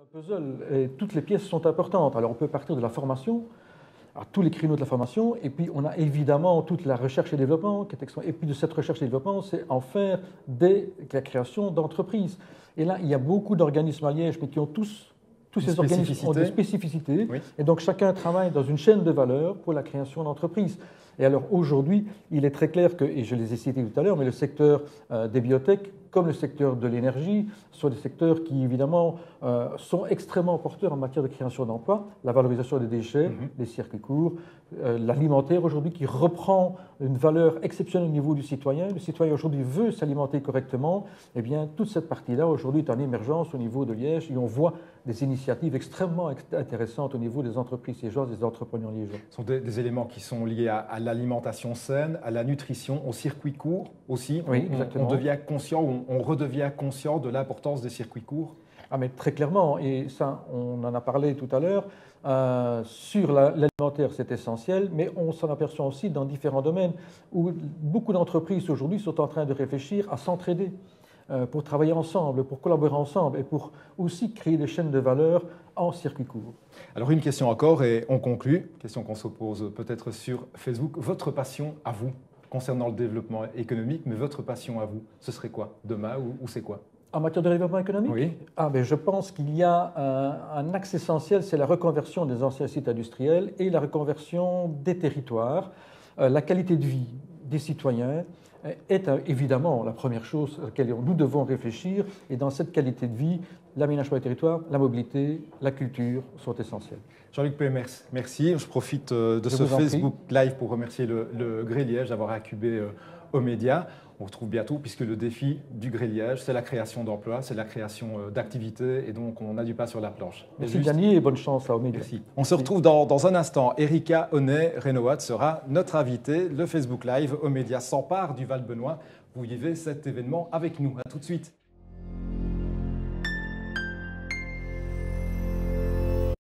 Un puzzle et toutes les pièces sont importantes. Alors on peut partir de la formation, à tous les créneaux de la formation, et puis on a évidemment toute la recherche et développement, et puis de cette recherche et développement, c'est en faire la création d'entreprises. Et là, il y a beaucoup d'organismes à Liège, mais qui ont tous ces organismes ont des spécificités, oui. Et donc chacun travaille dans une chaîne de valeur pour la création d'entreprises. Et alors aujourd'hui, il est très clair que, et je les ai cités tout à l'heure, mais le secteur des biotech, comme le secteur de l'énergie, sont des secteurs qui évidemment sont extrêmement porteurs en matière de création d'emplois, la valorisation des déchets, les circuits courts, l'alimentaire aujourd'hui qui reprend une valeur exceptionnelle au niveau du citoyen. Le citoyen aujourd'hui veut s'alimenter correctement. Eh bien, toute cette partie-là aujourd'hui est en émergence au niveau de Liège et on voit des initiatives extrêmement intéressantes au niveau des entreprises liégeoises, des entrepreneurs liégeois. Ce sont des éléments qui sont liés à l'alimentation saine, à la nutrition, au circuit court aussi. Oui, exactement. On devient conscient, on redevient conscient de l'importance des circuits courts. Ah, mais très clairement, et ça, on en a parlé tout à l'heure, sur l'alimentaire, c'est essentiel, mais on s'en aperçoit aussi dans différents domaines où beaucoup d'entreprises aujourd'hui sont en train de réfléchir à s'entraider pour travailler ensemble, pour collaborer ensemble et pour aussi créer des chaînes de valeur en circuit court. Alors une question encore et on conclut, question qu'on se pose peut-être sur Facebook. Votre passion à vous, concernant le développement économique, mais votre passion à vous, ce serait quoi demain ou c'est quoi? En matière de développement économique? Oui. Je pense qu'il y a un axe essentiel, c'est la reconversion des anciens sites industriels et la reconversion des territoires. La qualité de vie des citoyens est évidemment la première chose à laquelle nous devons réfléchir. Et dans cette qualité de vie, l'aménagement des territoires, la mobilité, la culture sont essentiels. Jean-Luc Pémers, merci. Je profite de ce Facebook Live pour remercier le Grès Liège d'avoir incubé aux médias. On retrouve bientôt, puisque le défi du Grès Liège, c'est la création d'emplois, c'est la création d'activités, et donc on a du pain sur la planche. Merci Dany et bonne chance aux médias. Merci. On se retrouve dans un instant. Erika Honnet-Renowat sera notre invitée. Le Facebook Live aux médias s'empare du Val-Benoît. Vous vivez cet événement avec nous. À tout de suite.